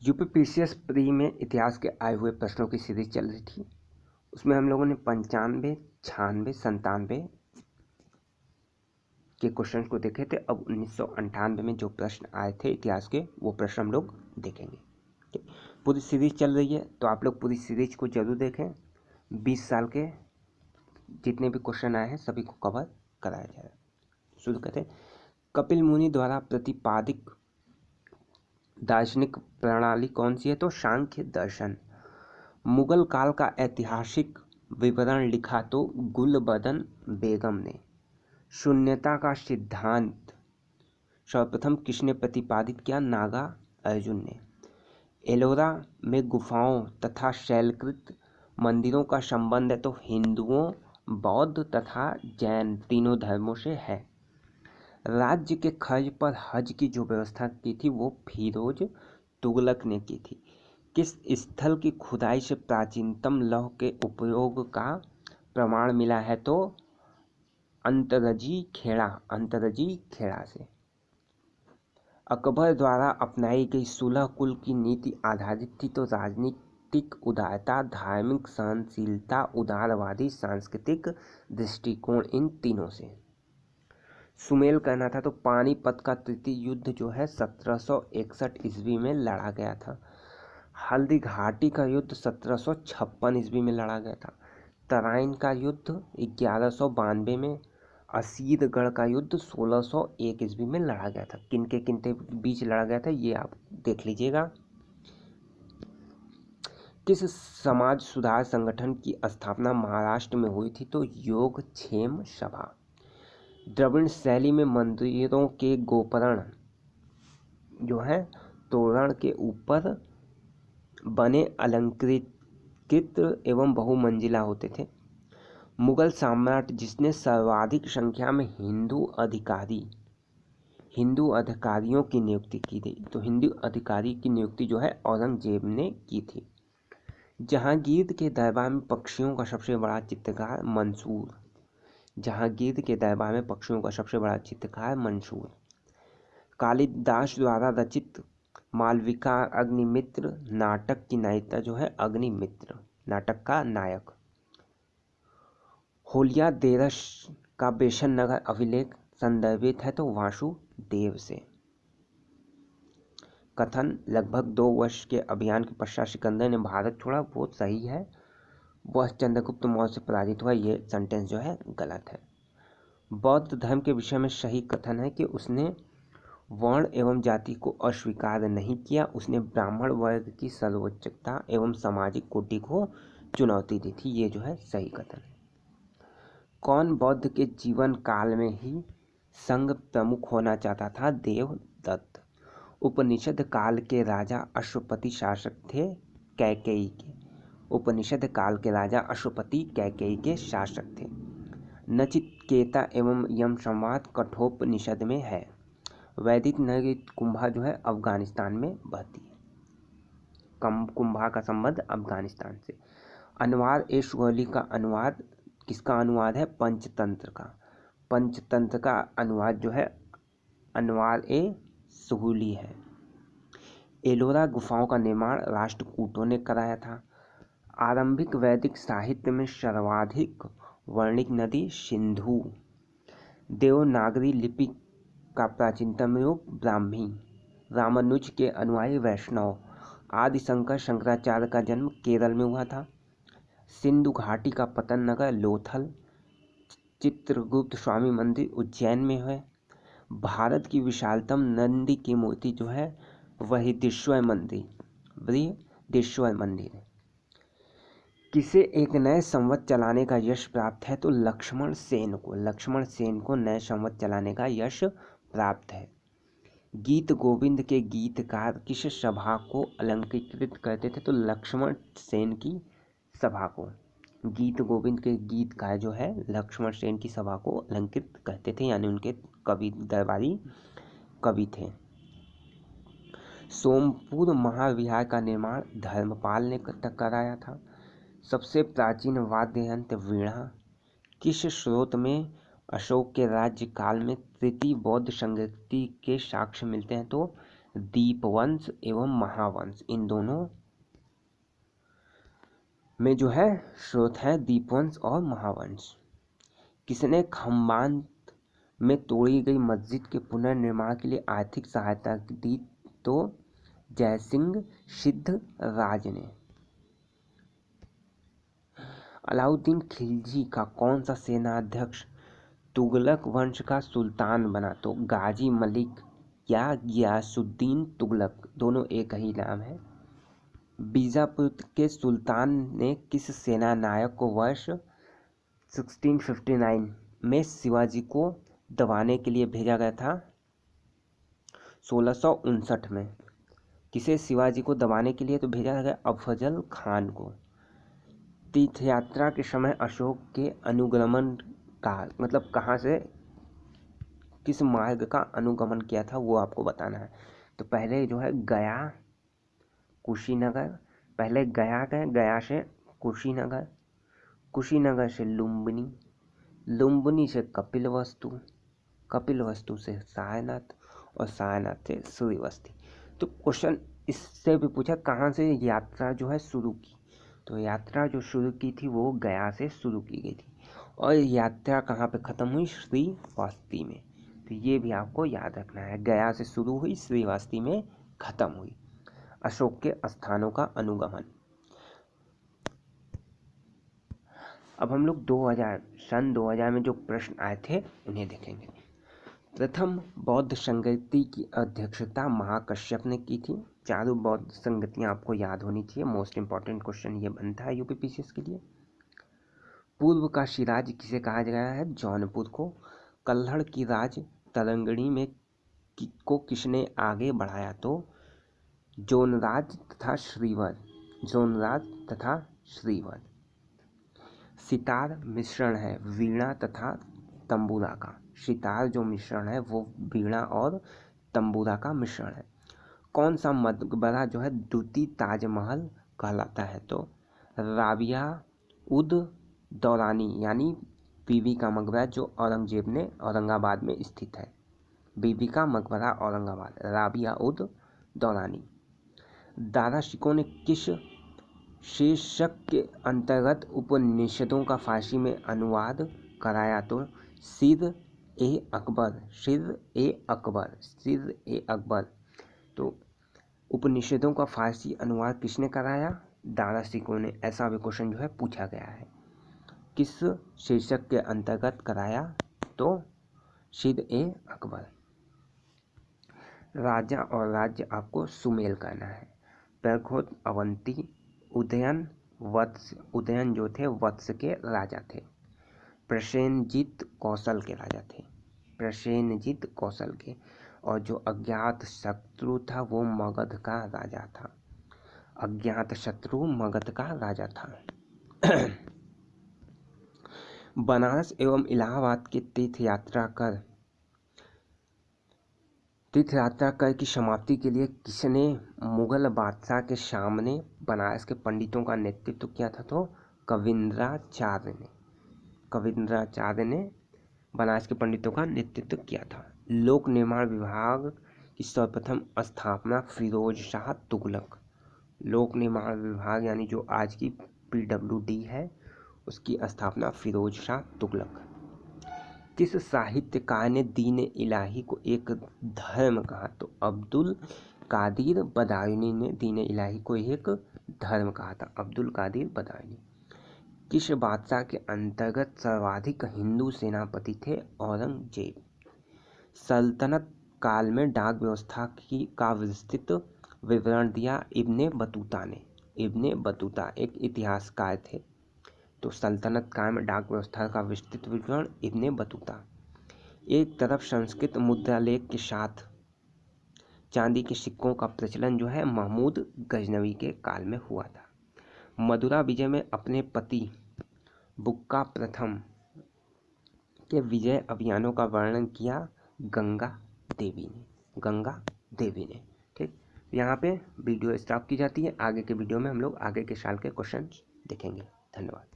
UPPCS pre में इतिहास के आए हुए प्रश्नों की सीरीज चल रही थी। उसमें हम लोगों ने 95, 96, 97 के क्वेश्चन को देखे थे। अब 1998 में जो प्रश्न आए थे इतिहास के, वो प्रश्न हम लोग देखेंगे। ठीक, पूरी सीरीज चल रही है तो आप लोग पूरी सीरीज को जरूर देखें। 20 साल के जितने भी क्वेश्चन आए हैं सभी को कवर कराया जाएगा। शुरू करते हैं। कपिल मुनि द्वारा प्रतिपादित दार्शनिक प्रणाली कौन सी है? तो सांख्य दर्शन। मुगल काल का ऐतिहासिक विवरण लिखा तो गुलबदन बेगम ने। शून्यता का सिद्धांत सर्वप्रथम किसने प्रतिपादित किया? नागा अर्जुन ने। एलोरा में गुफाओं तथा शैलकृत मंदिरों का संबंध है तो हिंदुओं, बौद्ध तथा जैन तीनों धर्मों से है। राज्य के खर्च पर हज की जो व्यवस्था की थी वो फिरोज तुगलक ने की थी। किस स्थल की खुदाई से प्राचीनतम लौह के उपयोग का प्रमाण मिला है? तो अंतरजी खेड़ा से। अकबर द्वारा अपनाई गई सुलह कुल की नीति आधारित थी तो राजनीतिक उदारता, धार्मिक सहनशीलता, उदारवादी सांस्कृतिक दृष्टिकोण, इन तीनों से। सुमेल करना था तो पानीपत का तृतीय युद्ध जो है 1761 ईस्वी में लड़ा गया था। हल्दी घाटी का युद्ध 1756 ईस्वी में लड़ा गया था। तराइन का युद्ध 1192 में। असीरगढ़ का युद्ध 1601 ईस्वी में लड़ा गया था। किनके बीच लड़ा गया था ये आप देख लीजिएगा। किस समाज सुधार संगठन की स्थापना महाराष्ट्र में हुई थी? तो योगक्षेम सभा। द्रविड़ शैली में मंदिरों के गोपुरण जो है तोरण के ऊपर बने अलंकृत एवं बहुमंजिला होते थे। मुगल सम्राट जिसने सर्वाधिक संख्या में हिंदू अधिकारियों की नियुक्ति की थी तो हिंदू अधिकारी की नियुक्ति जो है औरंगजेब ने की थी। जहांगीर के दरबार में पक्षियों का सबसे बड़ा चित्रकार मंसूर। कालिदास द्वारा रचित मालविका अग्निमित्र नाटक की नायिका जो है अग्निमित्र, नाटक का नायक। होलिया देरस का बेसन नगर अभिलेख संदर्भित है तो वासुदेव से। कथन लगभग 2 वर्ष के अभियान के पश्चात सिकंदर ने भारत छोड़ा, वो सही है। वह चंद्रगुप्त मौर्य से पराजित हुआ, ये सेंटेंस जो है गलत है। बौद्ध धर्म के विषय में सही कथन है कि उसने वर्ण एवं जाति को अस्वीकार नहीं किया, उसने ब्राह्मण वर्ग की सर्वोच्चता एवं सामाजिक कोटि को चुनौती दी थी, ये जो है सही कथन है। कौन बौद्ध के जीवन काल में ही संघ प्रमुख होना चाहता था? देवदत्त। उपनिषद काल के राजा अश्वपति शासक थे कैकेयी के शासक थे। नचिकेता एवं यम संवाद कठोपनिषद में है। वैदिक नगरी कुंभा जो है अफगानिस्तान में बहती है। कुंभा का संबंध अफगानिस्तान से। अनवार ए सुगौली का अनुवाद किसका अनुवाद है? पंचतंत्र का। पंचतंत्र का अनुवाद जो है अनवार ए सुगौली है। एलोरा गुफाओं का निर्माण राष्ट्रकूटों ने कराया था। आरंभिक वैदिक साहित्य में सर्वाधिक वर्णित नदी सिंधु। देवनागरी लिपि का प्राचीनतम रूप ब्राह्मी। रामानुज के अनुयायी वैष्णव। आदि शंकराचार्य का जन्म केरल में हुआ था। सिंधु घाटी का पतन नगर लोथल। चित्रगुप्त स्वामी मंदिर उज्जैन में है। भारत की विशालतम नंदी की मूर्ति जो है बृहदीश्वर मंदिर है। किसे एक नए संवत चलाने का यश प्राप्त है? तो लक्ष्मण सेन को नए संवत चलाने का यश प्राप्त है। गीत गोविंद के गीतकार किस सभा को अलंकृत करते थे? तो लक्ष्मण सेन की सभा को। गीत गोविंद के गीतकार जो है लक्ष्मण सेन की सभा को अलंकृत करते थे, यानी उनके दरबारी कवि थे। सोमपुर महाविहार का निर्माण धर्मपाल ने कराया था। सबसे प्राचीन वाद्य यंत्र वीणा। किस स्रोत में अशोक के राज्य काल में तृतीय बौद्ध संस्कृति के साक्ष्य मिलते हैं? तो दीपवंश एवं महावंश, इन दोनों में जो है स्रोत है दीपवंश और महावंश। किसने खम्बात में तोड़ी गई मस्जिद के पुनर्निर्माण के लिए आर्थिक सहायता दी? तो जयसिंह सिद्धराज ने। अलाउद्दीन खिलजी का कौन सा सेनाध्यक्ष तुगलक वंश का सुल्तान बना? तो गाजी मलिक या गियासुद्दीन तुगलक, दोनों एक ही नाम है। बीजापुर के सुल्तान ने किस सेना नायक को वर्ष 1659 में शिवाजी को दबाने के लिए भेजा गया था? 1659 में किसे शिवाजी को दबाने के लिए तो भेजा गया? अफजल खान को। तीर्थयात्रा के समय अशोक के अनुगमन का मतलब कहाँ से किस मार्ग का अनुगमन किया था वो आपको बताना है। तो पहले जो है गया, कुशीनगर, पहले गया गए, गया से कुशीनगर, कुशीनगर से लुम्बिनी, लुम्बिनी से कपिलवस्तु, कपिलवस्तु से सारनाथ और सारनाथ से श्रीवस्ती। तो क्वेश्चन इससे भी पूछा कहाँ से यात्रा जो है शुरू की, तो यात्रा जो शुरू की थी वो गया से शुरू की गई थी और यात्रा कहाँ पे ख़त्म हुई? श्रीवास्ती में। तो ये भी आपको याद रखना है, गया से शुरू हुई, श्रीवास्ती में ख़त्म हुई। अशोक के स्थानों का अनुगमन। अब हम लोग 2000 में जो प्रश्न आए थे उन्हें देखेंगे। प्रथम बौद्ध संगति की अध्यक्षता महाकश्यप ने की थी। चारों बौद्ध संगतियां आपको याद होनी चाहिए, मोस्ट इंपॉर्टेंट क्वेश्चन ये बनता है यूपीपीसीएस के लिए। पूर्व का सिराज किसे कहा गया है? जौनपुर को। कल्हड़ की राज तरंगिणी में को किसने आगे बढ़ाया? तो जोनराज तथा श्रीवर, जोनराज तथा श्रीवर। सितार मिश्रण है वीणा तथा तंबूरा का, सितार जो मिश्रण है वो वीणा और तंबूरा का मिश्रण है। कौन सा मकबरा जो है द्वितीय ताजमहल कहलाता है? तो राबिया उद दौरानी यानी बीबी का मकबरा जो औरंगजेब ने औरंगाबाद में स्थित है, बीबी का मकबरा औरंगाबाद, राबिया उद दौरानी। दारा शिकोह ने किस शीर्षक के अंतर्गत उपनिषदों का फारसी में अनुवाद कराया? तो सिर ए अकबर, सिर ए अकबर, सिर ए अकबर। तो उपनिषदों का फारसी अनुवाद किसने कराया? दारा शिकोह ने। ऐसा भी क्वेश्चन जो है पूछा गया है, किस शीर्षक के अंतर्गत कराया? तो सिर ए अकबर। राजा और राज्य आपको सुमेल करना है। प्रखोद अवंती, उदयन वत्स, उदयन जो थे वत्स के राजा थे। प्रसेनजित कौशल के राजा थे, प्रसेनजित कौशल के। और जो अज्ञात शत्रु था वो मगध का राजा था, अज्ञात शत्रु मगध का राजा था। बनारस एवं इलाहाबाद के तीर्थयात्रा कर की समाप्ति के लिए किसने मुगल बादशाह के सामने बनारस के पंडितों का नेतृत्व किया था? तो कविंद्राचार्य ने, कविंद्राचार्य ने बनारस के पंडितों का नेतृत्व किया था। लोक निर्माण विभाग की सर्वप्रथम स्थापना फिरोज शाह तुगलक, लोक निर्माण विभाग यानी जो आज की PWD है उसकी स्थापना फिरोज शाह तुगलक। किस साहित्यकार ने दीन इलाही को एक धर्म कहा? तो अब्दुल कादिर बदायूनी ने दीन इलाही को एक धर्म कहा था, अब्दुल कादिर बदायूनी। किस बादशाह के अंतर्गत सर्वाधिक हिंदू सेनापति थे? औरंगजेब। सल्तनत काल में डाक व्यवस्था का विस्तृत विवरण दिया इब्ने बतूता ने, इब्ने बतूता एक इतिहासकार थे। तो सल्तनत काल में डाक व्यवस्था का विस्तृत विवरण इब्ने बतूता। एक तरफ संस्कृत मुद्रालेख के साथ चांदी के सिक्कों का प्रचलन जो है महमूद गजनवी के काल में हुआ था। मदुरा विजय में अपने पति बुक्का प्रथम के विजय अभियानों का वर्णन किया गंगा देवी ने, गंगा देवी ने। ठीक, यहाँ पे वीडियो स्टॉप की जाती है। आगे के वीडियो में हम लोग आगे के साल के क्वेश्चन देखेंगे। धन्यवाद।